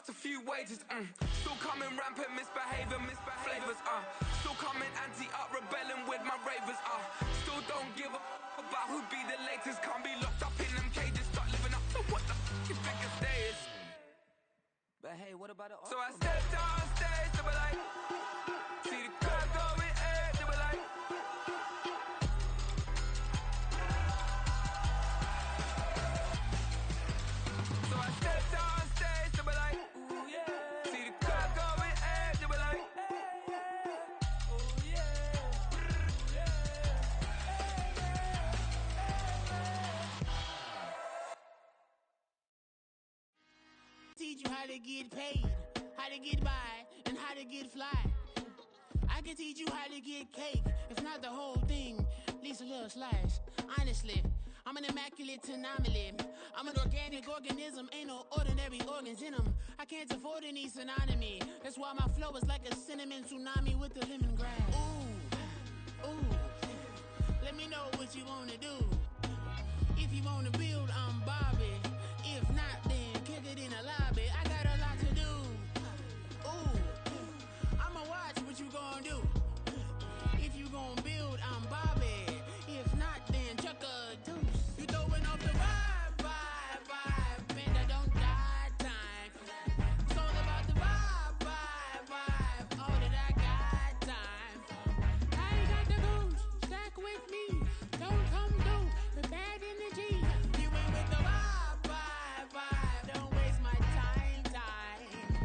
lost a few wages. Still coming rampant, misbehaving, flavors. Still coming anti-up, rebelling with my ravers. Still don't give a about who be the latest. Can't be locked up in them cages. Start living up to what the you think a day is. But hey, what about the So I stepped out on stage, they were like, see the crowd going air, they were like. So I stepped out on stage, they were like, ooh yeah. See the crowd going air, they were like, ooh yeah. Teach you how to get paid, how to get by, and how to get fly. I can teach you how to get cake, if not the whole thing, at least a little slice. Honestly, I'm an immaculate anomaly. I'm an organic organism, ain't no ordinary organs in them. I can't afford any synonymy. That's why my flow is like a cinnamon tsunami with the lemongrass. Ooh, ooh, let me know what you wanna do. If you wanna build, I'm Bobby. If not, then kick it in the lobby. I got a lot to do. Ooh, I'ma watch what you gon' do. If you gon' build, I'm Bobby. If not, then chuck a deuce. You throwing off the vibe, and I don't die time. It's all about the vibe, all that I got time. I ain't got the goose, stack with me. Don't come through with bad energy. You ain't with the vibe, don't waste my time.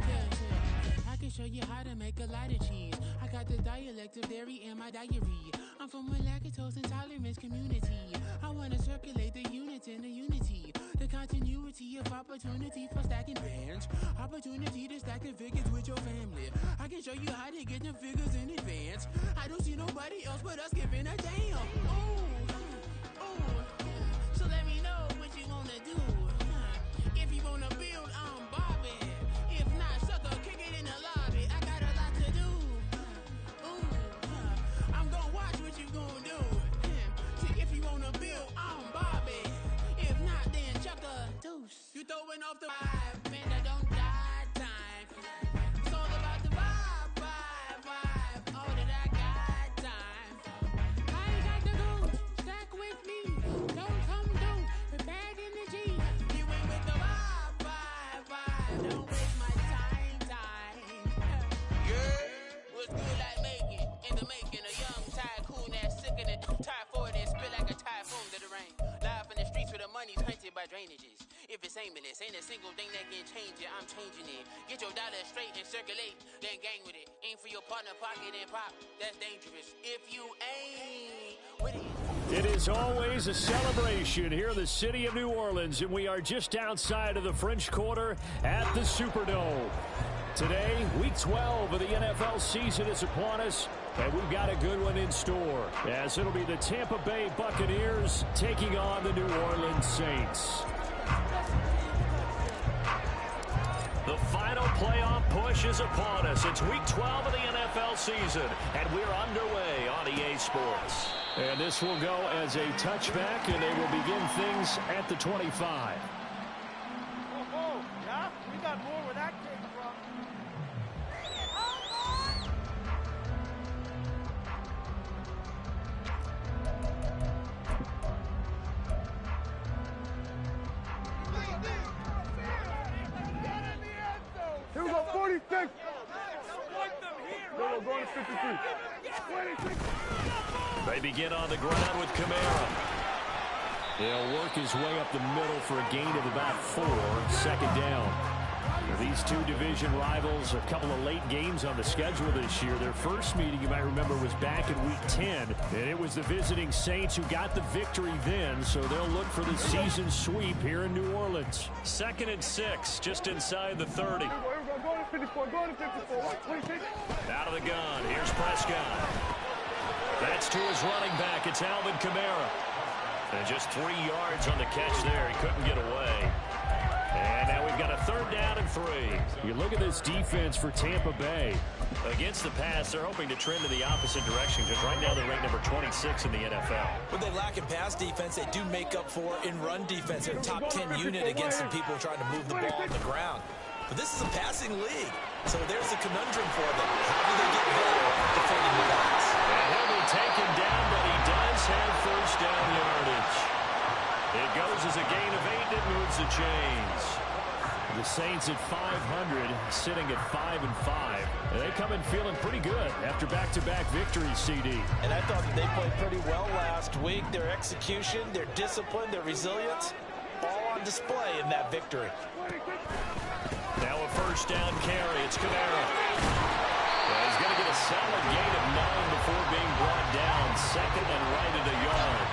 Yeah. I can show you how to make a lot of cheese. I got the dialect of dairy in my diary. I'm from a lactose intolerance community. I wanna circulate the units in the unity. The continuity of opportunity for stacking bands. Opportunity to stack the figures with your family. I can show you how to get the figures in advance. I don't see nobody else but us giving a damn. Ooh. So let me know what you wanna do. If you wanna build, I'm Bobby. If not, sucker, kick it in the lobby. I got a lot to do. Ooh, I'm gonna watch what you gonna do. See, if you wanna build, I'm Bobby. If not, then chuck a deuce. You throwing off the vibe, and I don't die time. It's all about the vibe, all that I got time. I ain't got the goose, stack with me. Don't come through with bad energy. You ain't with the vibe, don't waste my time. Yeah, what's good like making? In the making, a young tycoon that's sicker than typhoid and spit like a typhoon to the rain. Live in the streets where the money's hunted by drainages. If it's aimless, ain't a single thing that can change it, I'm changing it. Get your dollar straight and circulate, then gang with it. Aim for your partner, pocket and pop, that's dangerous. If you ain't with it. It is always a celebration here in the city of New Orleans, and we are just outside of the French Quarter at the Superdome. Today, week 12 of the NFL season is upon us, and we've got a good one in store, as it'll be the Tampa Bay Buccaneers taking on the New Orleans Saints. The final playoff push is upon us. It's week 12 of the NFL season, and we're underway on EA Sports. And this will go as a touchback, and they will begin things at the 25. Oh, yeah? We got more where that came from. Here we go, 46. We're going to 53. 26. They begin on the ground with Kamara. He'll work his way up the middle for a gain of about 4, second down. These two division rivals, a couple of late games on the schedule this year. Their first meeting, you might remember, was back in week 10, and it was the visiting Saints who got the victory then, so they'll look for the season sweep here in New Orleans. 2nd and 6, just inside the 30. Here we go, going to 54, going to 54. 26. Out of the gun, here's Prescott. That's to his running back. It's Alvin Kamara. And just 3 yards on the catch there. He couldn't get away. And now we've got a 3rd down and 3. You look at this defense for Tampa Bay. Against the pass, they're hoping to trend in the opposite direction because right now they're ranked number 26 in the NFL. What they lack in pass defense, they do make up for in run defense. They're a top 10 unit against some people trying to move the ball on the ground. But this is a passing league. So there's a conundrum for them. How do they get better defending the pass? And he'll be taken down, but he does have first down yardage. It goes as a gain of 8. It moves the chains. The Saints at 500, sitting at 5-5. And they come in feeling pretty good after back-to-back victories, CD. And I thought that they played pretty well last week. Their execution, their discipline, their resilience, all on display in that victory. Now a first down carry. It's Camara. Well, he's going to get a solid gain of 9 before being brought down. Second and right at a yard.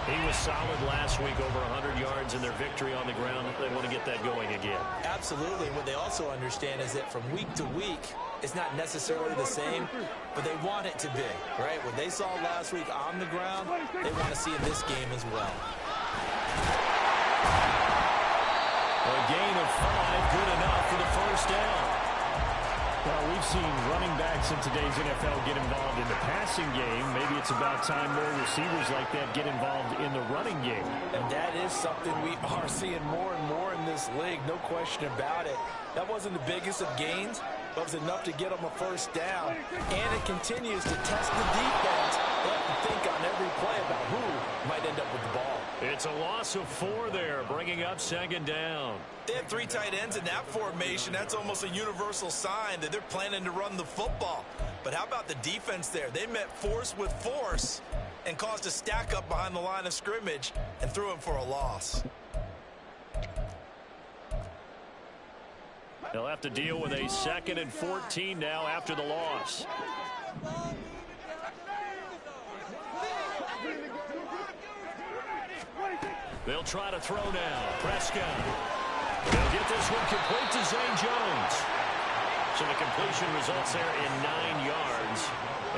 He was solid last week, over 100 yards in their victory on the ground. They want to get that going again. Absolutely. What they also understand is that from week to week, it's not necessarily the same, but they want it to be, right? What they saw last week on the ground, they want to see in this game as well. A gain of 5, good enough for the first down. Well, we've seen running backs in today's NFL get involved in the passing game. Maybe it's about time more receivers like that get involved in the running game. And that is something we are seeing more and more in this league, no question about it. That wasn't the biggest of gains, but it was enough to get them a first down. And it continues to test the defense. They have to think on every play about who might end up with the ball. It's a loss of 4 there, bringing up second down. They have 3 tight ends in that formation. That's almost a universal sign that they're planning to run the football. But how about the defense there? They met force with force and caused a stack up behind the line of scrimmage and threw him for a loss. They'll have to deal with a 2nd and 14 now after the loss. They'll try to throw now. Prescott. They'll get this one complete to Zane Jones. So the completion results there in 9 yards.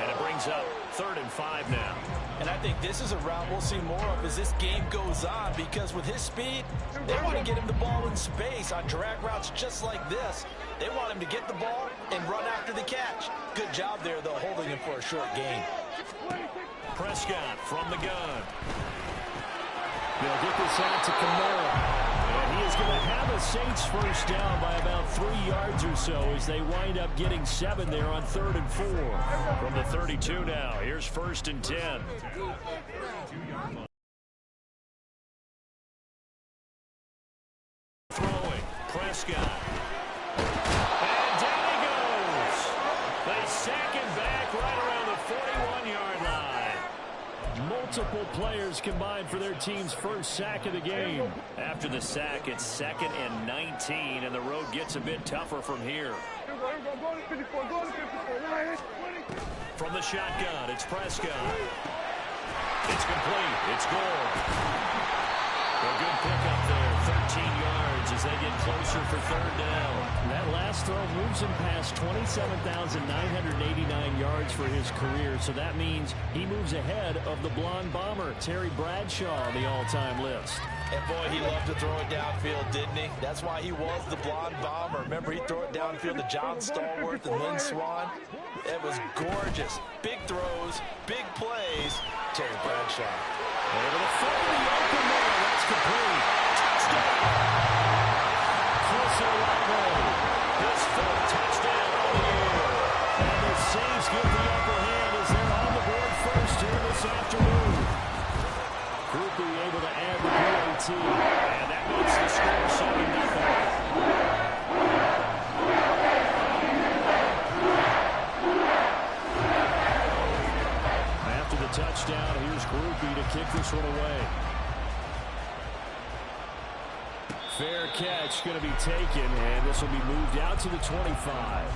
And it brings up 3rd and 5 now. And I think this is a route we'll see more of as this game goes on, because with his speed, they want to get him the ball in space on drag routes just like this. They want him to get the ball and run after the catch. Good job there, though, holding him for a short gain. Prescott from the gun. They'll get this out to Camara. And he is going to have a Saints first down by about 3 yards or so as they wind up getting 7 there on 3rd and 4. From the 32 now, here's 1st and 10. Throwing, Prescott. And down he goes. They sack him back right around the 41-yard line. Multiple players combined for their team's first sack of the game. After the sack, it's 2nd and 19, and the road gets a bit tougher from here. From the shotgun, it's Prescott. It's complete. It's goal. A good pickup there, 13 yards as they get closer for 3rd down. That last throw moves him past 27,989 yards for his career, so that means he moves ahead of the blonde bomber, Terry Bradshaw, on the all-time list. And boy, he loved to throw it downfield, didn't he? That's why he was the blonde bomber. Remember, he'd throw it downfield to John Stallworth and Lynn Swann. It was gorgeous. Big throws, big plays. Terry Bradshaw. Able to find the open man. That's complete. Touchdown. Chris Olave. His 4th touchdown of the year. And the Saints get the upper hand as they're on the board first here this afternoon. Groupie able to add the PAT. And that makes the score 7-0. Touchdown. Here's Groupie to kick this one away. Fair catch going to be taken, and this will be moved out to the 25.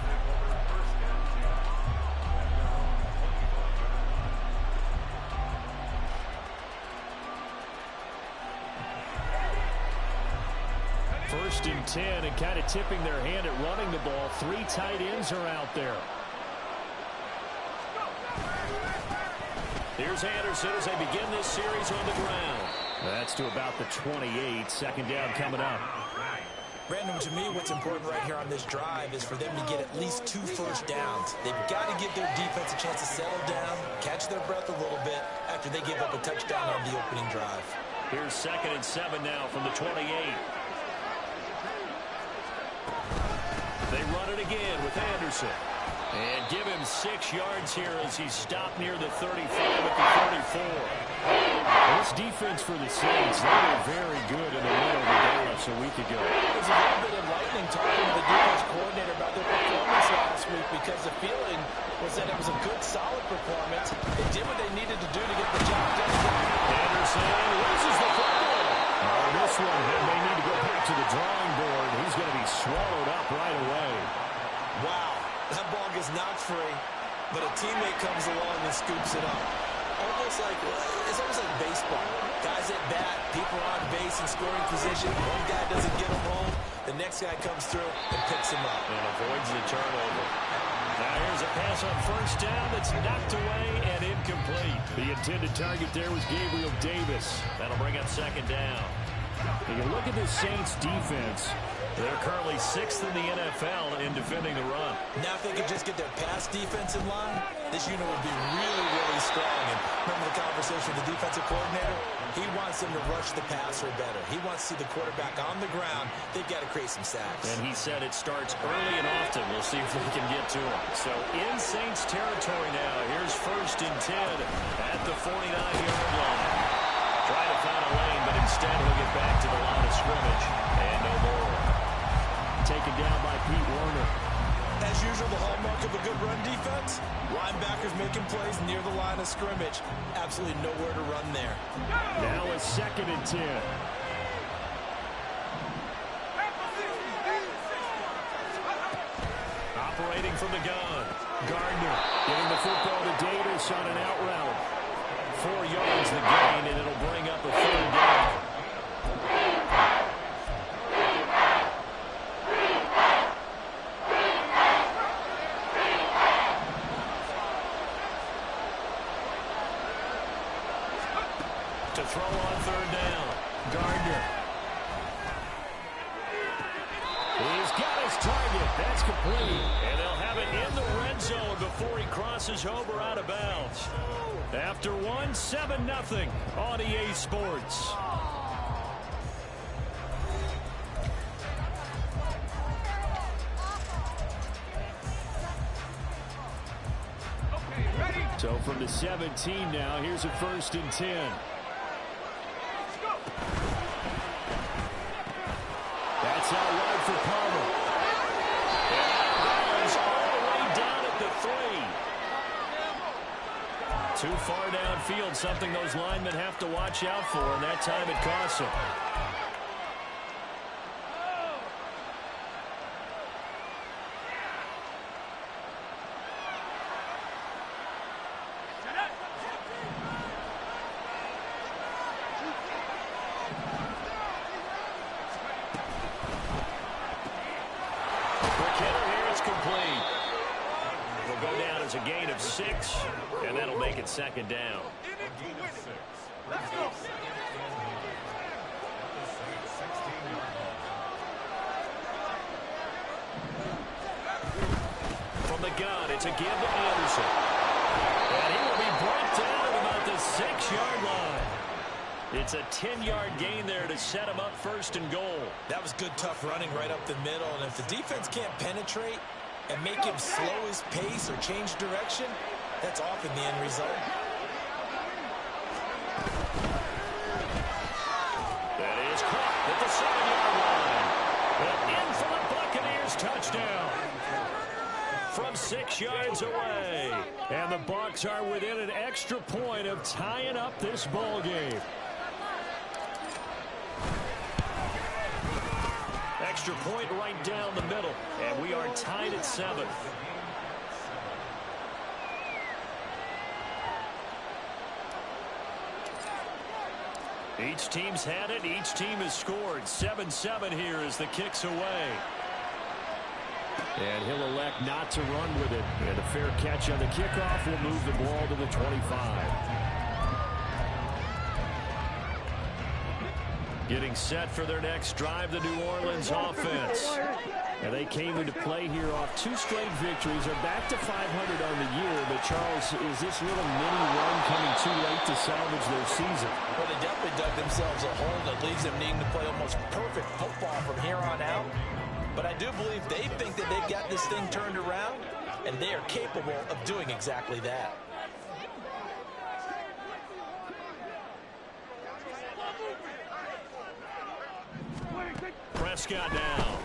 First and 10, and kind of tipping their hand at running the ball. 3 tight ends are out there. Here's Anderson as they begin this series on the ground. That's to about the 28. 2nd down coming up. Brandon, to me, what's important right here on this drive is for them to get at least 2 first downs. They've got to give their defense a chance to settle down, catch their breath a little bit after they give up a touchdown on the opening drive. Here's 2nd and 7 now from the 28. They run it again with Anderson. And give him 6 yards here as he's stopped near the 35 at the 34. This defense for the Saints, they were very good in the win over Dallas a week ago. It was a little bit enlightening talking to the defense coordinator about their performance last week because the feeling was that it was a good, solid performance. They did what they needed to do to get the job done. Anderson loses the football. Oh, this one, they may need to go back to the drawing board. He's going to be swallowed up right away. Wow, that ball gets knocked free, but a teammate comes along and scoops it up. It's almost like baseball. Guys at bat, people are on base in scoring position. One guy doesn't get him home. The next guy comes through and picks him up. And avoids the turnover. Now here's a pass on first down that's knocked away and incomplete. The intended target there was Gabriel Davis. That'll bring up second down. You can look at this Saints defense. They're currently 6th in the NFL in defending the run. Now if they could just get their pass defense in line, this unit would be really, really strong. And remember the conversation with the defensive coordinator? He wants them to rush the passer better. He wants to see the quarterback on the ground. They've got to create some sacks. And he said it starts early and often. We'll see if we can get to him. So in Saints territory now. Here's 1st and 10 at the 49-yard line. Trying to find a lane, but instead he'll get back to the line of scrimmage. And no more. Taken down by Pete Werner. As usual, the hallmark of a good run defense, linebackers making plays near the line of scrimmage. Absolutely nowhere to run there. Now a 2nd and 10. Operating from the gun. Gardner getting the football to Davis on an out route. 4 yards the gain, and it'll bring up a 3rd down. To throw on 3rd down. Gardner. He's got his target. That's complete. And they'll have it in the red zone before he crosses over out of bounds. After 7-0 on EA Sports. So from the 17 now, here's a 1st and 10. That's out wide for Palmer. And that all the way down at the 3. Too far downfield, something those linemen have to watch out for, and that time it costs them. A gain of 6, and that'll make it 2nd down. From the gun, it's a give to Anderson. And he will be brought down at about the 6-yard line. It's a 10-yard gain there to set him up 1st and goal. That was good, tough running right up the middle, and if the defense can't penetrate and make him slow his pace or change direction, that's often the end result. That is caught at the 7-yard line. And in for the Buccaneers touchdown. From 6 yards away. And the Bucs are within an extra point of tying up this ball game. Extra point right down the middle, and we are tied at 7. Each team's had it. Each team has scored. 7-7 here as the kick's away. And he'll elect not to run with it. And a fair catch on the kickoff will move the ball to the 25. Getting set for their next drive, the New Orleans offense. And they came into play here off 2 straight victories. They're back to 500 on the year. But, Charles, is this little mini run coming too late to salvage their season? Well, they definitely dug themselves a hole that leaves them needing to play almost perfect football from here on out. But I do believe they think that they've got this thing turned around, and they are capable of doing exactly that. Prescott now.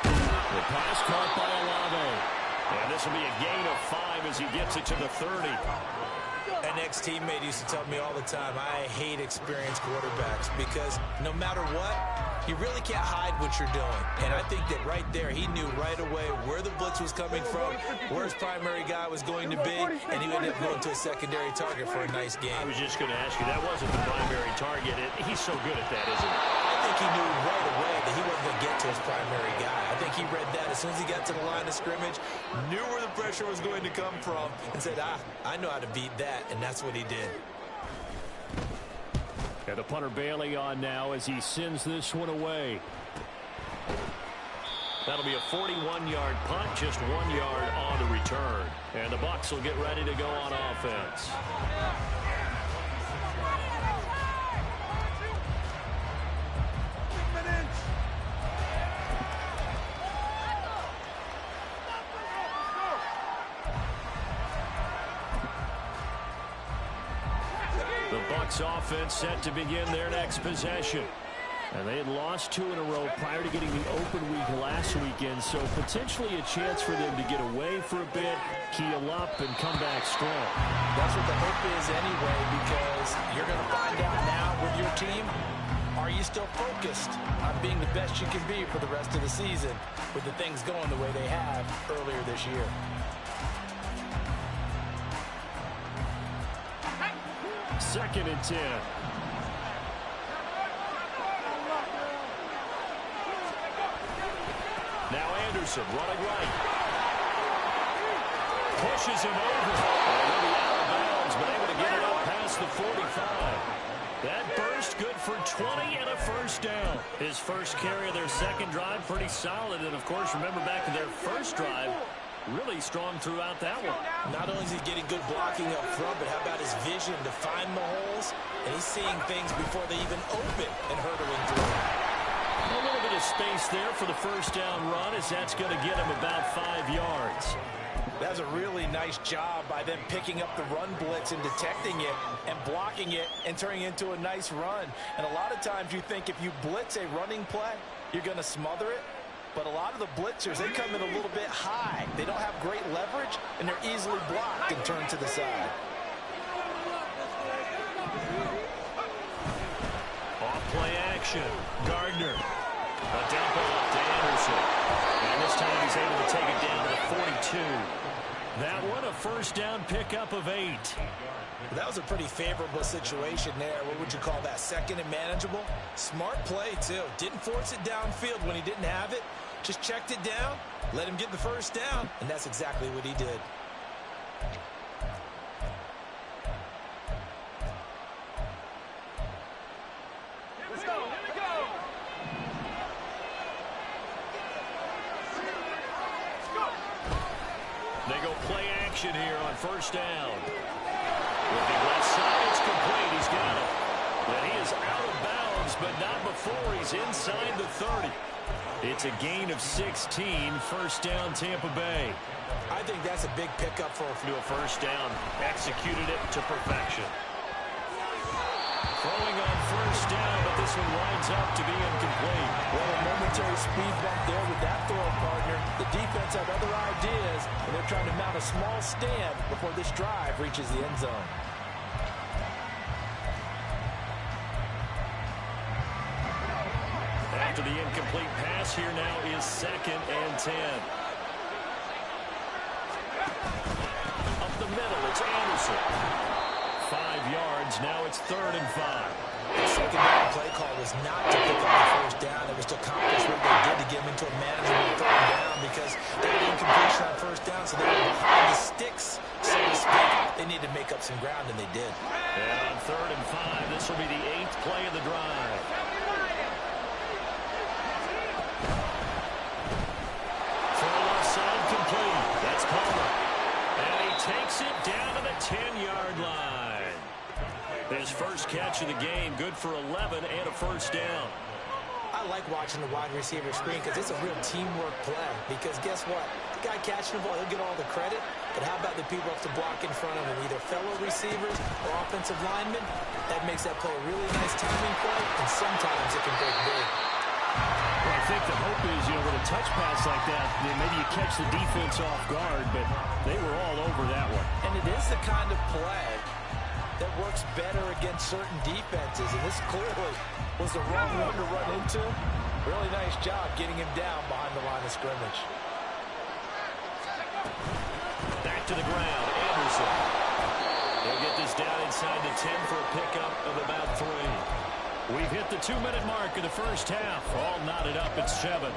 The pass caught by Olave. And this will be a gain of 5 as he gets it to the 30. An ex-teammate used to tell me all the time, I hate experienced quarterbacks because no matter what, you really can't hide what you're doing. And I think that right there, he knew right away where the blitz was coming from, where his primary guy was going to be, and he ended up going to a secondary target for a nice game. I was just going to ask you, that wasn't the primary target. He's so good at that, isn't he? I think he knew right away that he wasn't going to get to his primary guy. I think he read that as soon as he got to the line of scrimmage, knew where the pressure was going to come from, and said, I know how to beat that, and that's what he did. And the punter Bailey on now as he sends this one away. That'll be a 41-yard punt, just 1 yard on the return. And the Bucs will get ready to go on offense. The Bucs offense set to begin their next possession. And they had lost 2 in a row prior to getting the open week last weekend, so potentially a chance for them to get away for a bit, keel up, and come back strong. That's what the hope is anyway, because you're going to find out now with your team, are you still focused on being the best you can be for the rest of the season with the things going the way they have earlier this year? Second and 10. Now Anderson running right. Pushes him over. Already out of bounds, but able to get it up past the 45. That burst good for 20 and a first down. His first carry of their second drive, pretty solid. And, of course, remember back to their first drive, really strong throughout that one. Not only is he getting good blocking up front, but how about his vision to find the holes? And he's seeing things before they even open and hurdling through. A little bit of space there for the first down run, as that's going to get him about 5 yards. That's a really nice job by them picking up the run blitz and detecting it and blocking it and turning it into a nice run. And a lot of times you think if you blitz a running play, you're going to smother it. But a lot of the blitzers, they come in a little bit high. They don't have great leverage, and they're easily blocked and turned to the side. Off play action. Gardner. A dump off to Anderson. And this time he's able to take it down to the 42. That one a first down pickup of 8. That was a pretty favorable situation there. What would you call that? Second and manageable? Smart play, too. Didn't force it downfield when he didn't have it. Just checked it down, let him get the first down, and that's exactly what he did. Let's go. Here we go. Let's go. They go play action here on first down. With the left side, it's complete. He's got it. But he is out of bounds, but not before he's inside the 30. It's a gain of 16, first down Tampa Bay. I think that's a big pickup for a first down. Executed it to perfection. Throwing on first down, but this one winds up to be incomplete. Well, a momentary speed bump there with that throw partner. The defense had other ideas, and they're trying to mount a small stand before this drive reaches the end zone. After the incomplete pass, here now is 2nd and 10. Up the middle, it's Anderson. 5 yards, now it's 3rd and 5. The second down play call was not to pick up the first down. It was to accomplish what they did to get him into a manageable 3rd down because they had incompletion on first down, so they were behind the sticks, so to speak. They needed to make up some ground, and they did. And on 3rd and 5, this will be the 8th play of the drive. That's Palmer. And he takes it down to the 10-yard line. His first catch of the game, good for 11 and a first down. I I like watching the wide receiver screen because it's a real teamwork play. Because guess what? The guy catching the ball, he'll get all the credit. But how about the people who have to block in front of him, either fellow receivers or offensive linemen? That makes that play a really nice timing play, and sometimes it can break big. Well, I think the hope is, with a touch pass like that, maybe you catch the defense off guard, but they were all over that one. And it is the kind of play that works better against certain defenses, and this clearly was the wrong one to run into. Really nice job getting him down behind the line of scrimmage. Back to the ground, Anderson. He'll get this down inside the 10 for a pickup of about 3. We've hit the 2-minute mark of the first half. All knotted up at 7.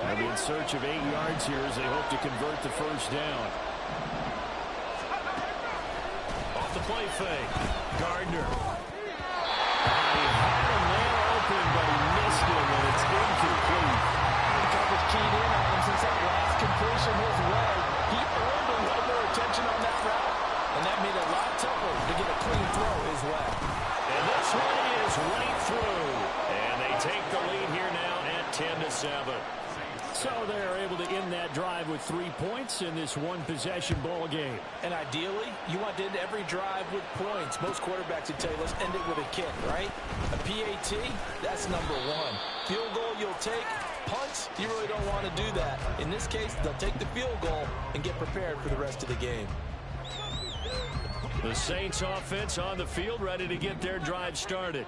They'll be in search of 8 yards here as they hope to convert the first down. Off the play fake. Gardner. He had him there open, but he missed him, and it's incomplete. The coverage keyed in on him since that last completion his way. He earned a little more attention on that route, and that made it a lot tougher to get a clean throw his way. And this one is right through. And they take the lead here now at 10-7. So they're able to end that drive with 3 points in this one-possession ball game. And ideally, you want to end every drive with points. Most quarterbacks would tell you, let's end it with a kick, right? A PAT, that's number 1. Field goal, you'll take. Punts, you really don't want to do that. In this case, they'll take the field goal and get prepared for the rest of the game. The Saints offense on the field, ready to get their drive started.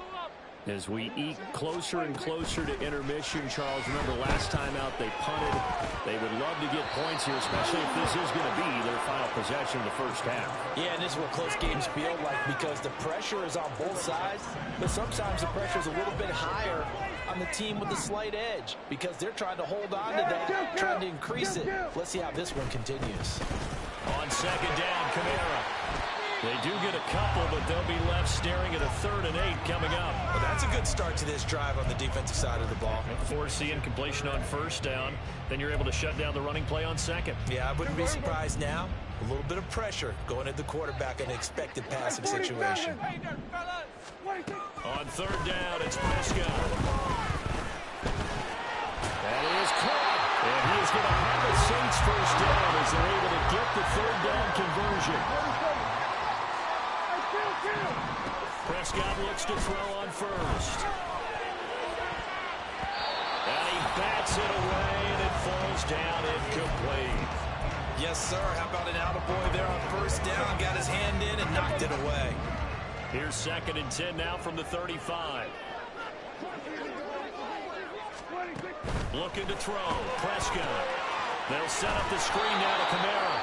As we eke closer and closer to intermission, Charles, remember last time out they punted. They would love to get points here, especially if this is going to be their final possession of the first half. Yeah, and this is what close games feel like because the pressure is on both sides, but sometimes the pressure is a little bit higher on the team with the slight edge because they're trying to hold on to that, trying to increase it. Let's see how this one continues. On second down, Kamara. They do get a couple, but they'll be left staring at a 3rd and 8 coming up. Well, that's a good start to this drive on the defensive side of the ball. Force incompletion on first down. Then you're able to shut down the running play on second. Yeah, I wouldn't be surprised now. A little bit of pressure going at the quarterback in an expected passing situation. On 3rd down, it's Prescott. That is caught. And he is going to have the Saints first down as they're able to get the 3rd down conversion. Prescott looks to throw on first. And he bats it away, and it falls down incomplete. Yes, sir. How about an attaboy there on first down? Got his hand in and knocked it away. Here's 2nd and 10 now from the 35. Looking to throw. Prescott. They'll set up the screen now to Kamara.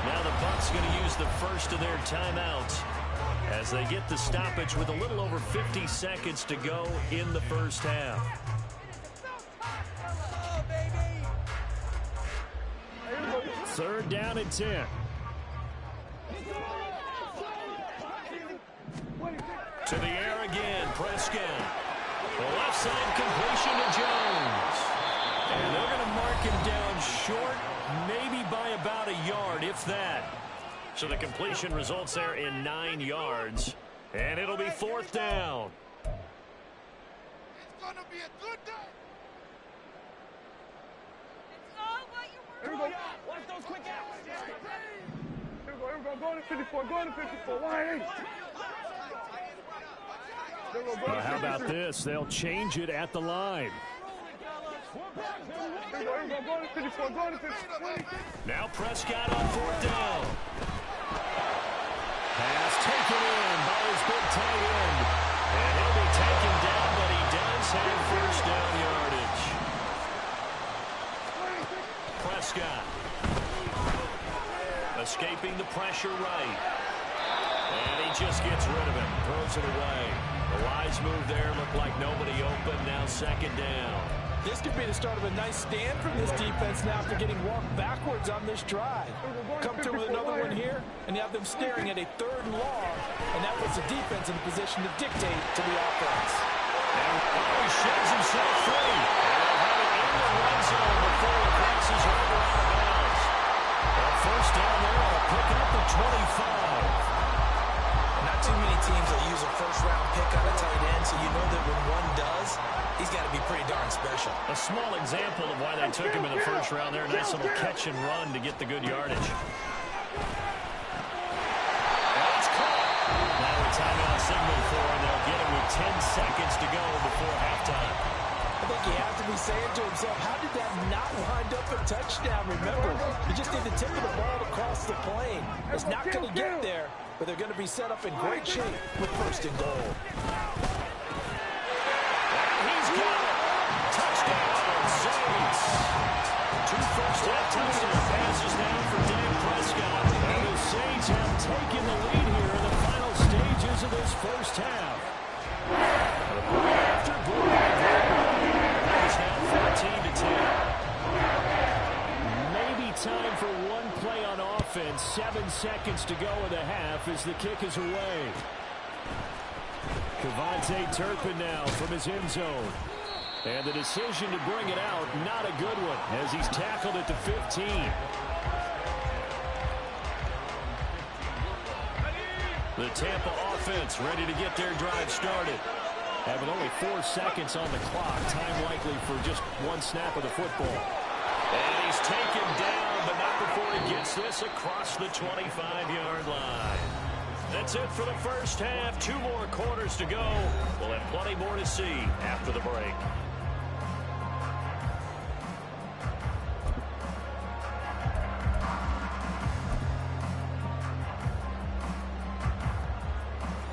Now the Bucs going to use the first of their timeouts as they get the stoppage with a little over 50 seconds to go in the first half. Third down and 10. To the air again, Prescott. The left side completion to Jones. And they're going to mark him down short, maybe by about a yard, if that. So the completion results there in 9 yards. And it'll be 4th down. It's going to be a good day. Here we go. Watch those quick outs. Here we go. Go to 54. Go to 54. Why? Well, how about this? They'll change it at the line. Now Prescott on 4th down. Pass taken in by his big tight end. And he'll be taken down, but he does have first down yardage. Prescott. Escaping the pressure right. And he just gets rid of it. Throws it away. The wise move there. Looked like nobody open. Now 2nd down. This could be the start of a nice stand from this defense now after getting walked backwards on this drive. Come through with another one here, and you have them staring at a 3rd and long, and that puts the defense in a position to dictate to the offense. And he sheds himself free. And they'll have it the red zone before he crosses over out of bounds. A first down there on a pickup of 25. Not too many teams will use a first-round pick on a tight end, so you know that when one does, he's got to be pretty darn special. A small example of why they took him in the first round there. Nice little catch and run to get the good yardage. That's caught. Now a timeout signal for him. They'll get him with 10 seconds to go before halftime. I think he has to be saying to himself, how did that not wind up a touchdown? Remember, you just need the tip of the ball across the plane. It's not going to get there, but they're going to be set up in great shape with first and goal. And he's got it. Touchdown, Saints. 2 first-half touchdown passes now for Dak Prescott. And the Saints have taken the lead here in the final stages of this first half. After it's now 14-10. Maybe time for one play on offense. 7 seconds to go in the half as the kick is away. Kevontae Turpin now from his end zone. And the decision to bring it out, not a good one, as he's tackled at the 15. The Tampa offense ready to get their drive started. Having only 4 seconds on the clock, time likely for just one snap of the football. And he's taken down, but not before he gets this across the 25-yard line. That's it for the first half. 2 more quarters to go. We'll have plenty more to see after the break.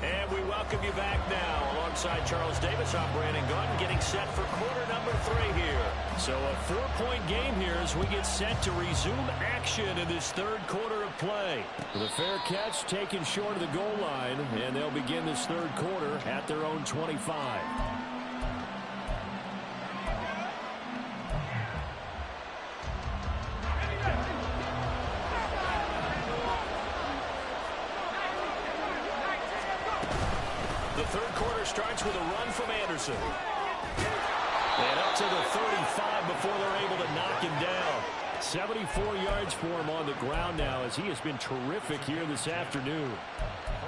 And we welcome you back now. Alongside Charles Davis, I'm Brandon Gunn, getting set for quarter number 3 here. So a 4-point game here as we get set to resume action in this third quarter of play. With a fair catch taken short of the goal line, and they'll begin this third quarter at their own 25. The third quarter starts with a run from Anderson. And up to the 35 before they're able to knock him down. 74 yards for him on the ground now as he has been terrific here this afternoon.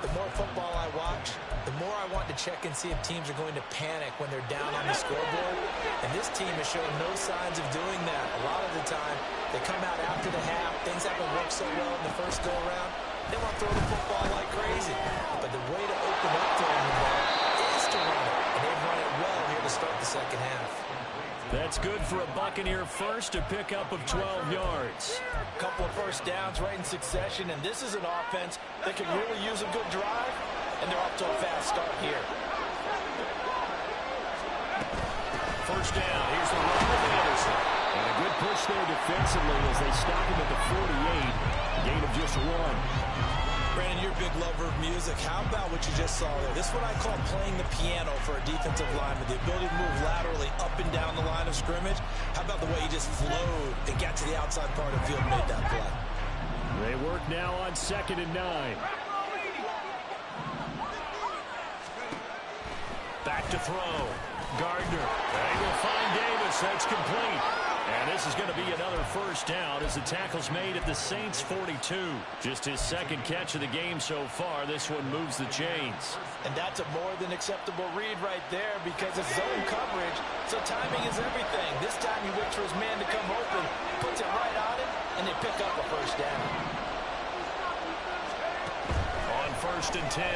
The more football I watch, the more I want to check and see if teams are going to panic when they're down on the scoreboard. And this team has shown no signs of doing that. A lot of the time, they come out after the half. Things haven't worked so well in the first go-around. They want to throw the football like crazy. But the way to open up throwing the ball is to run it. And they've run it well here to start the second half. That's good for a Buccaneer first, a pickup of 12 yards. A couple of first downs right in succession, and this is an offense that can really use a good drive, and they're off to a fast start here. First down, here's the run with Anderson. And a good push there defensively as they stop him at the 48. Gain of just 1. Brandon, you're a big lover of music. How about what you just saw there? This is what I call playing the piano for a defensive lineman. The ability to move laterally up and down the line of scrimmage. How about the way he just flowed and got to the outside part of the field and made that play? They work now on 2nd and 9. Back to throw. Gardner. They will find Davis. That's complete. And this is going to be another first down as the tackle's made at the Saints' 42. Just his second catch of the game so far. This one moves the chains. And that's a more than acceptable read right there because it's zone coverage, so timing is everything. This time he waits for his man to come open, puts it right on him, and they pick up a first down. On 1st and 10,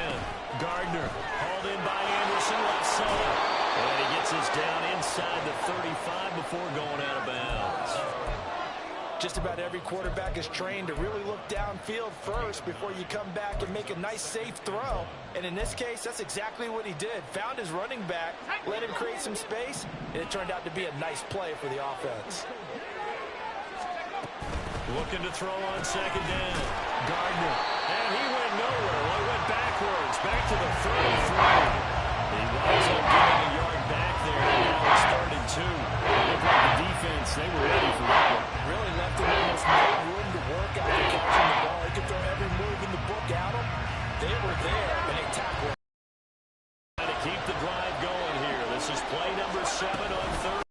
Gardner hauled in by Anderson left side. And he gets us down inside the 35 before going out of bounds. Just about every quarterback is trained to really look downfield first before you come back and make a nice, safe throw. And in this case, that's exactly what he did. Found his running back, let him create some space, and it turned out to be a nice play for the offense. Looking to throw on 2nd down. Gardner. And he went nowhere. Well, he went backwards. Back to the 33. He winds up getting a yard back there, and now it's 3rd and 2. It looked like the defense, they were ready for that one. Really left him almost no room to work after catching the ball. He could throw every move in the book at him. They were there, and they tackled him. Trying to keep the drive going here. This is play number 7 on 3rd.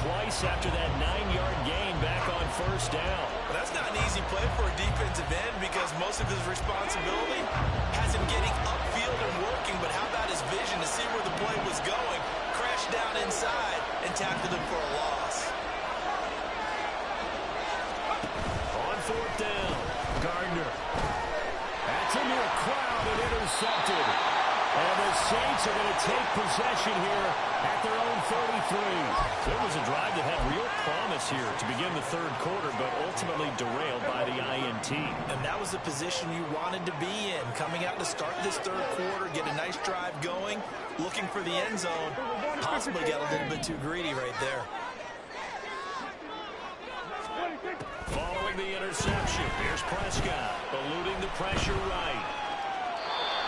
twice after that 9-yard gain back on first down. Well, that's not an easy play for a defensive end because most of his responsibility has him getting upfield and working, but how about his vision to see where the play was going, crashed down inside, and tackled him for a loss. On fourth down, Gardner. That's into a crowd and intercepted. And the Saints are going to take possession here at their own 33. There was a drive that had real promise here to begin the third quarter, but ultimately derailed by the INT. And that was the position you wanted to be in. Coming out to start this third quarter, get a nice drive going, looking for the end zone. Possibly got a little bit too greedy right there. Following the interception, here's Prescott, eluding the pressure right.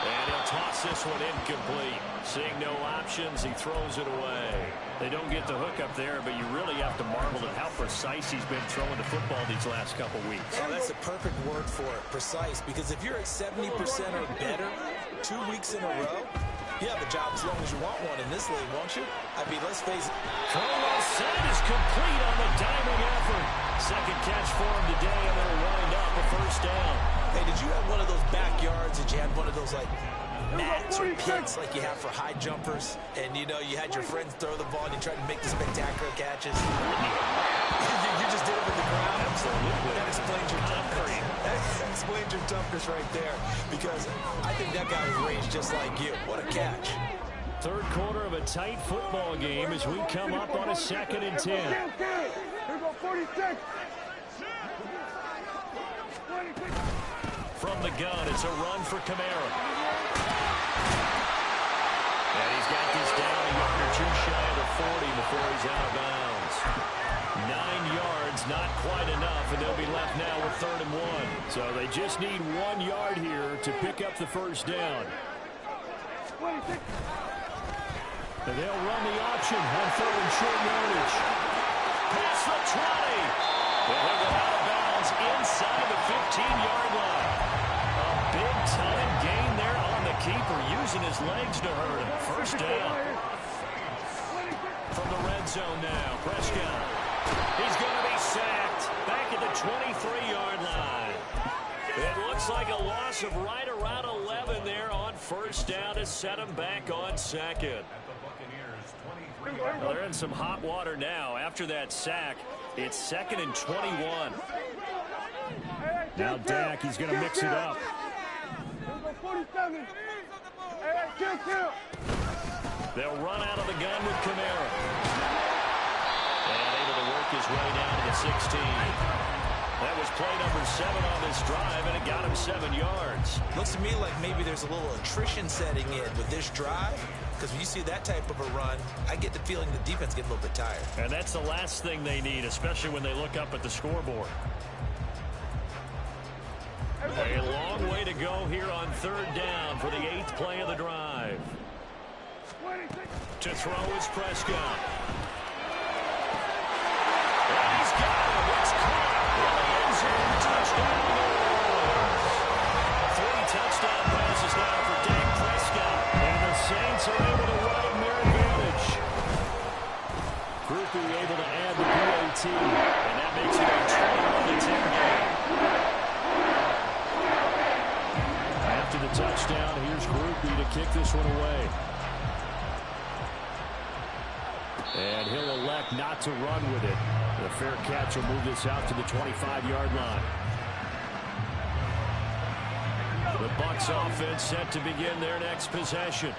And he'll toss this one incomplete. Seeing no options, he throws it away. They don't get the hook up there, but you really have to marvel at how precise he's been throwing the football these last couple weeks. Oh, that's the perfect word for it, precise, because if you're at 70% or better 2 weeks in a row, you have a job as long as you want one in this league, won't you? I mean, let's face it. Throw well set is complete on the diving effort. Second catch for him today, and they'll wind up a first down. Hey, did you have one of those backyards that you had one of those, like, mats or pits like you have for high jumpers? And, you know, you had your friends throw the ball and you tried to make the spectacular catches? You just did it with the ground? Absolutely. That explains your toughness. That explains your toughness right there. Because I think that guy was raised just like you. What a catch. Third quarter of a tight football game as we come up on a 2nd and 10. Here go 46. From the gun, it's a run for Kamara. And he's got this down a yard or two shy of the 40 before he's out of bounds. 9 yards, not quite enough, and they'll be left now with 3rd and 1. So they just need 1 yard here to pick up the first down. And they'll run the option on 3rd and short yardage. Past the 20. They'll go out of bounds inside the 15-yard line. A big-time gain there on the keeper, using his legs to hurt him. First down. From the red zone now, Prescott. He's going to be sacked back at the 23-yard line. It looks like a loss of right around 11 there on first down to set him back on 2nd. Well, they're in some hot water now. After that sack, it's 2nd and 21. Now Dak, he's going to mix it up. They'll run out of the gun with Kamara. And able to work his way down to the 16. That was play number 7 on this drive, and it got him 7 yards. Looks to me like maybe there's a little attrition setting in with this drive, because when you see that type of a run, I get the feeling the defense gets a little bit tired. And that's the last thing they need, especially when they look up at the scoreboard. A long way to go here on 3rd down for the 8th play of the drive. To throw is Prescott. And he's got him. It's caught. Touchdown. 3 touchdown passes now for Dak Prescott. And the Saints are able to widen their advantage. Groupie able to add the PAT. And that makes it a 21-10 game. After the touchdown, here's Groupie to kick this one away. And he'll elect not to run with it. The fair catch will move this out to the 25-yard line. The Bucs offense set to begin their next possession.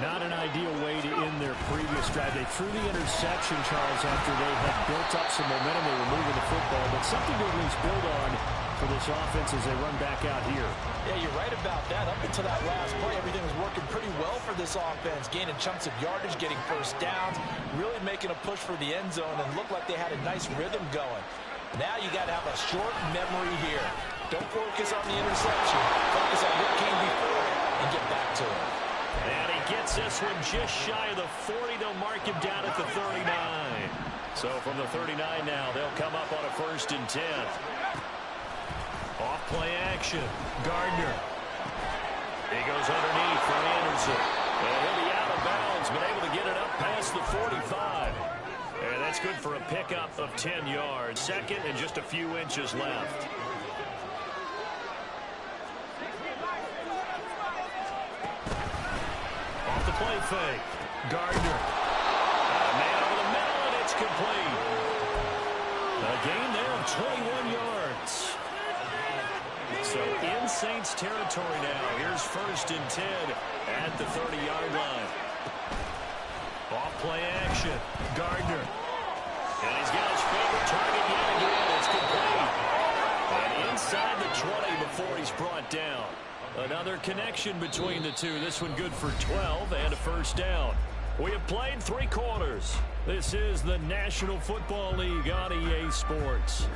Not an ideal way to end their previous drive. They threw the interception, Charles, after they had built up some momentum. They were moving the football, but something to at least build on for this offense as they run back out here. Yeah, you're right about that. Up until that last play, everything was working pretty well for this offense. Gaining chunks of yardage, getting first downs, really making a push for the end zone, and looked like they had a nice rhythm going. Now you got to have a short memory here. Don't focus on the interception. Focus on what came before it and get back to it. And he gets this one just shy of the 40. They'll mark him down at the 39. So from the 39 now, they'll come up on a 1st and 10. Off play action. Gardner. He goes underneath for Anderson. And he'll be out of bounds, but able to get it up past the 45. And that's That's good for a pickup of 10 yards. Second and just a few inches left. Off the play fake. Gardner. Man over the middle, and it's complete. A gain there of 21 yards. So in Saints territory now. Here's 1st and 10 at the 30-yard line. Off play action. Gardner. And he's got his favorite target yet again. It's complete. And inside the 20 before he's brought down. Another connection between the two. This one good for 12 and a 1st down. We have played 3 quarters. This is the National Football League on EA Sports.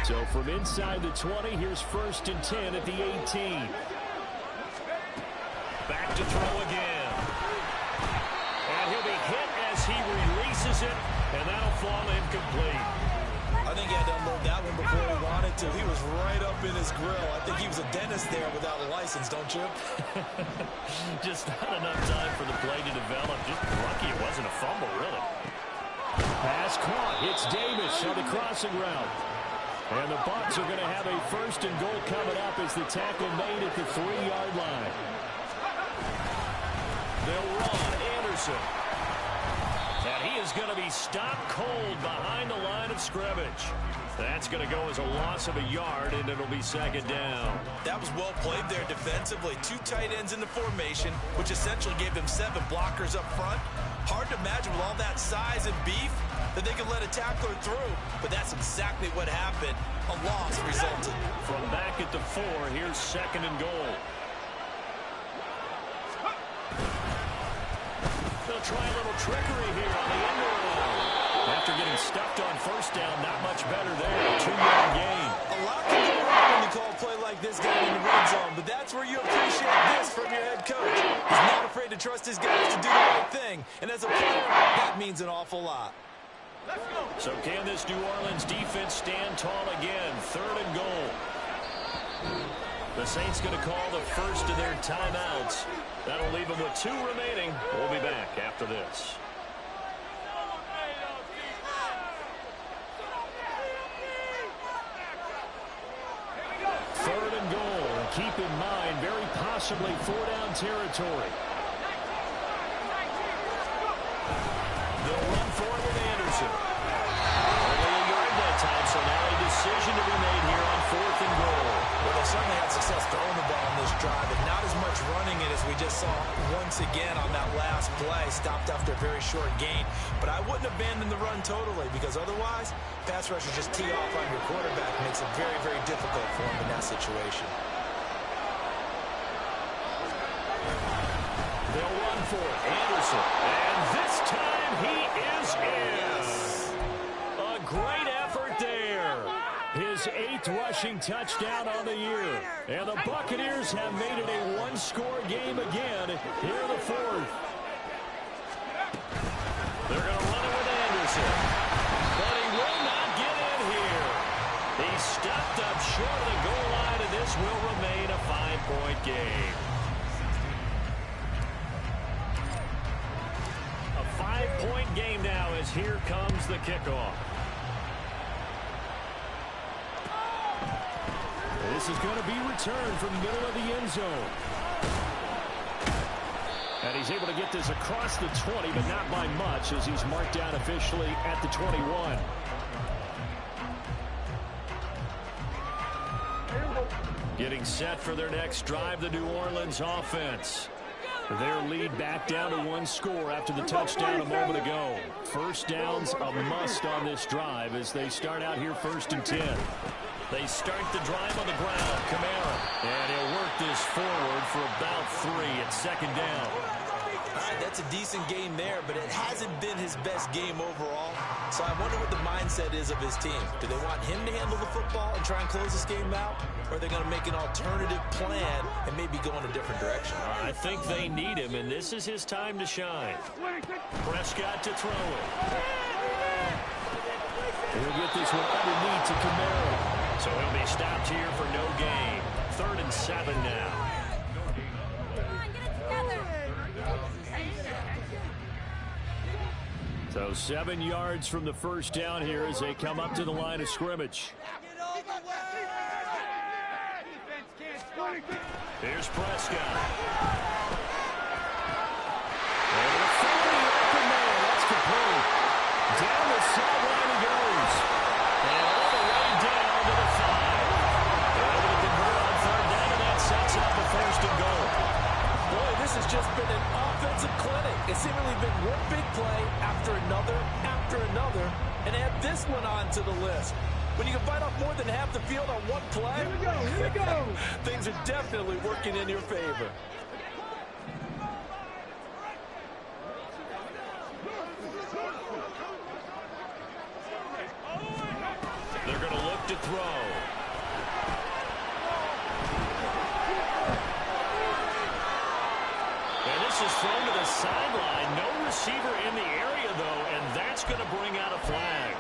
So from inside the 20, here's 1st and 10 at the 18. Back to throw again. And he'll be hit as he releases it, and that'll fall incomplete. I think he had to unload that one before he wanted to. He was right up in his grill. I think he was a dentist there without a license, don't you? Just not enough time for the play to develop. Just lucky it wasn't a fumble, really. Pass caught. It's Davis on the crossing route. And the Bucs are going to have a 1st and goal coming up as the tackle made at the 3-yard line. They'll run Anderson. And he is going to be stopped cold behind the line of scrimmage. That's going to go as a loss of a yard, and it'll be 2nd down. That was well played there defensively. 2 tight ends in the formation, which essentially gave them 7 blockers up front. Hard to imagine with all that size and beef that they could let a tackler through, but that's exactly what happened. A loss resulted. From back at the 4, here's 2nd and goal. They'll try a little trickery here on the end around. After getting stuffed on 1st down, not much better there. 2-yard gain. A lot can go wrong when you call a play like this down in the red zone, but that's where you appreciate this from your head coach. He's not afraid to trust his guys to do the right thing, and as a player, that means an awful lot. So can this New Orleans defense stand tall again? 3rd and goal. The Saints going to call the first of their timeouts. That'll leave them with 2 remaining. We'll be back after this. Third and goal. Keep in mind, very possibly 4-down territory. They'll run for it with Anderson. Only a yard that time, so now a decision to be made here on 4th and goal. Well, they certainly had success throwing the ball on this drive, and not as much running it as we just saw once again on that last play. Stopped after a very short gain. But I wouldn't abandon the run totally, because otherwise, pass rushers just tee off on your quarterback. Makes it very, very difficult for him in that situation. They'll run for it. Anderson. And this time he is in. A great effort there. His 8th rushing touchdown on the year. And the Buccaneers have made it a 1-score game again here in the 4th. They're going to run it with Anderson. But he will not get in here. He's stopped up short of the goal line, and this will remain a 5-point game. A 5-point game now as here comes the kickoff. This is going to be returned from the middle of the end zone. And he's able to get this across the 20, but not by much, as he's marked down officially at the 21. Getting set for their next drive, the New Orleans offense. Their lead back down to 1 score after the touchdown a moment ago. 1st down's a must on this drive as they start out here 1st and 10. They start the drive on the ground. Kamara. And he'll work this forward for about 3 at 2nd down. All right, that's a decent game there, but it hasn't been his best game overall. So I wonder what the mindset is of his team. Do they want him to handle the football and try and close this game out? Or are they going to make an alternative plan and maybe go in a different direction? I think they need him, and this is his time to shine. Prescott to throw it. He'll get this one underneath to Camaro. So he'll be stopped here for no gain. 3rd and 7 now. So 7 yards from the first down here as they come up to the line of scrimmage. Here's Prescott. And a 40 open man. That's complete. Down the sideline he goes. And all the way down to the 5. They're able to convert on 3rd down, and that sets up the 1st and goal. Boy, this has just been an offensive clinic. It's seemingly been one big play after another, and add this one on to the list. When you can bite off more than half the field on one play, here we go. Things are definitely working in your favor. They're going to look to throw. And this is thrown to the sideline. No receiver in the area, though, and that's going to bring out a flag.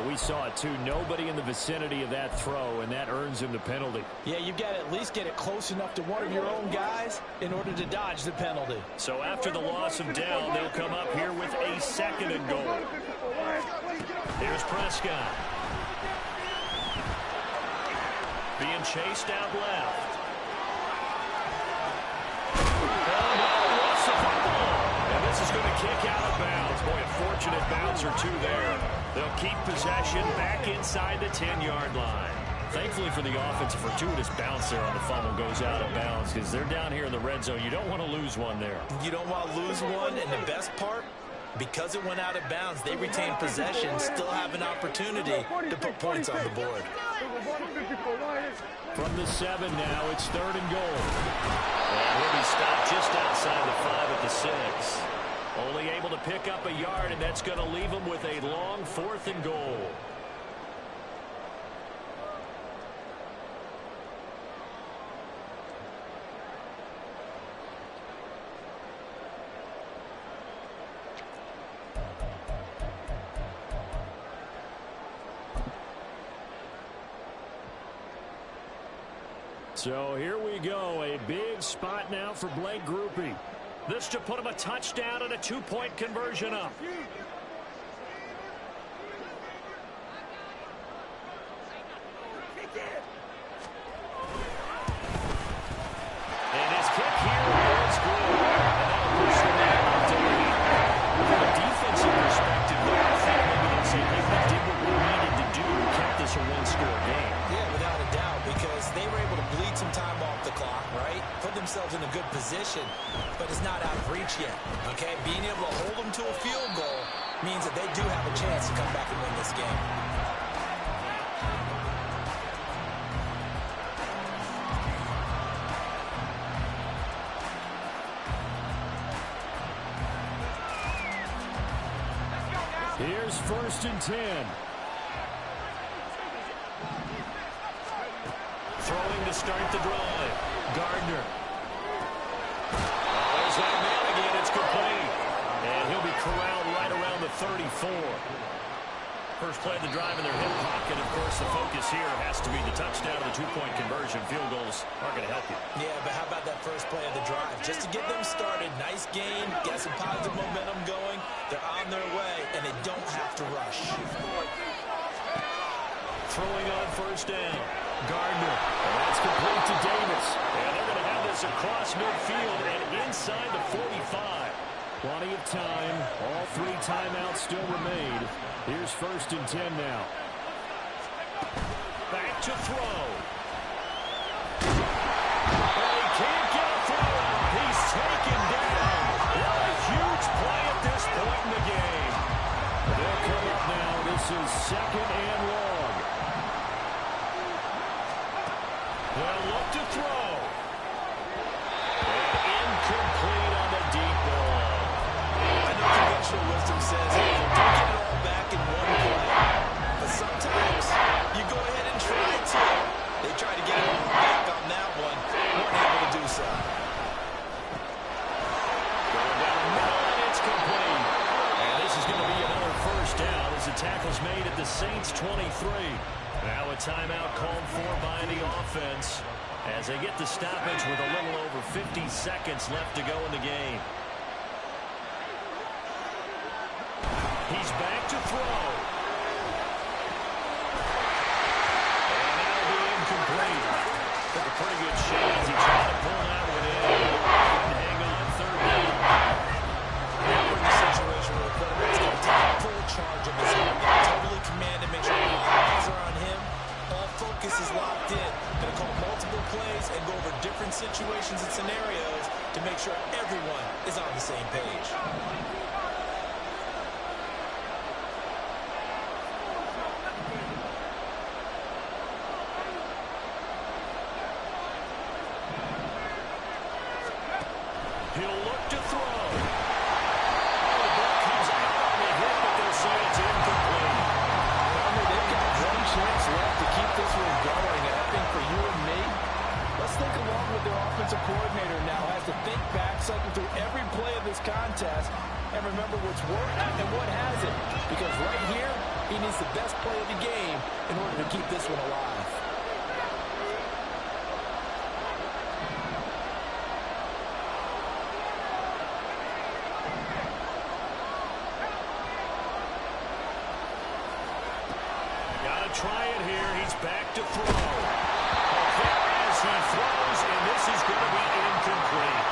We saw it, too. Nobody in the vicinity of that throw, and that earns him the penalty. Yeah, you've got to at least get it close enough to one of your own guys in order to dodge the penalty. So after the loss of down, they'll come up here with a 2nd and goal. Here's Prescott. Being chased out left. And this is going to kick out of bounds. Boy, a fortunate bounce or two there. They'll keep possession back inside the 10-yard line. Thankfully for the offense, a fortuitous bounce there on the fumble goes out of bounds because they're down here in the red zone. You don't want to lose one there. You don't want to lose one, and the best part, because it went out of bounds, they retain possession, still have an opportunity to put points on the board. From the 7 now, it's 3rd and goal. And he'll be stopped just outside the 5 at the 6. Only able to pick up a yard, and that's going to leave him with a long 4th and goal. So here we go, a big spot now for Blake Groupie. This to put him a touchdown and a 2-point conversion up. And his kick here is good. And that'll push them out to lead. From a defensive perspective, though, I think maybe they say, hey, we did what we needed to do to keep this a one-score game. Yeah, without a doubt, because they were able to bleed some time off the clock, right? Put themselves in a good position, but it's not out of reach yet, okay? Being able to hold them to a field goal means that they do have a chance to come back and win this game. Here's 1st and 10. Throwing to start the drive. Gardner. There's that man again. It's complete. And he'll be corralled right around the 34. First play of the drive in their hip pocket. Of course, the focus here has to be the touchdown and the 2-point conversion. Field goals aren't going to help you. Yeah, but how about that first play of the drive? Just to get them started. Nice gain. Get some positive momentum going. They're on their way, and they don't have to rush. Throwing on 1st down. Gardner. And that's complete to Davis. And they're going to have this across midfield and inside the 45. Plenty of time. All 3 timeouts still remain. Here's 1st and 10 now. Back to throw. And he can't get a throw. He's taken down. What a huge play at this point in the game. They'll come up now. This is 2nd and long. They'll look to throw. And incomplete on the Now a timeout called for by the offense as they get the stoppage with a little over 50 seconds left to go in the game. He's back to throw. And that'll be incomplete. Took a pretty good chance. He tried to pull that one in. Couldn't hang on third down. Now we're in the situation where the quarterback's going to take full charge of his game. Totally commanded, make sure all eyes are on him. All focus is locked in. Going to call multiple plays and go over different situations and scenarios to make sure everyone is on the same page. He'll look to throw. The ball comes out on the hit, but they'll say it's incomplete. They've got one chance left to keep this one going, and I think for you and me, let's think along with their offensive coordinator now. Has to think back, cycle through every play of this contest, and remember what's worked and what hasn't. Because right here, he needs the best play of the game in order to keep this one alive. Try it here. He's back to throw. A hit as he throws, and this is going to be incomplete.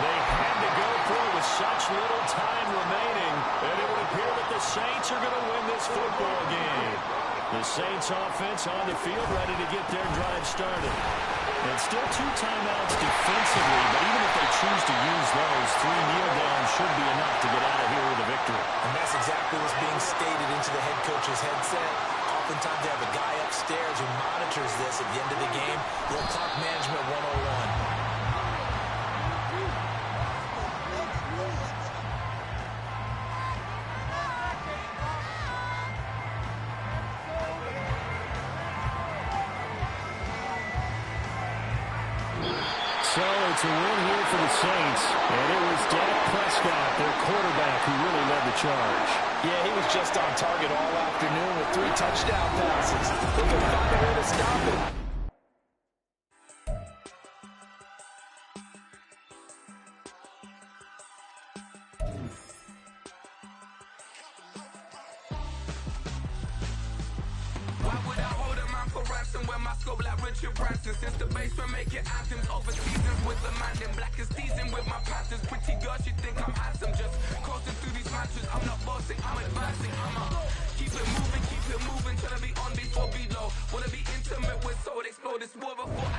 They had to go for it with such little time remaining, and it would appear that the Saints are going to win this football game. The Saints offense on the field ready to get their drive started. And still 2 timeouts defensively, but even if they choose to use those, 3 kneel downs should be enough to get out of here with a victory. And that's exactly what's being stated into the head coach's headset. Oftentimes they have a guy upstairs who monitors this at the end of the game. Little clock management 101. So it's a win here for the Saints, and it was Dak Prescott, their quarterback, who really led the charge. Yeah, he was just on target all afternoon with 3 touchdown passes. They could find a way to stop it. Why would I hold a man for ransom when my scope like Richard Branson? Since the basement making anthems over seasons with the man in black is teasing with my panthers. Pretty girl, she think I'm handsome. Just coasting through these matches. I'm not bossing, I'm advancing. Keep it moving, trying to be on before below. Wanna be intimate with soul, explode this war before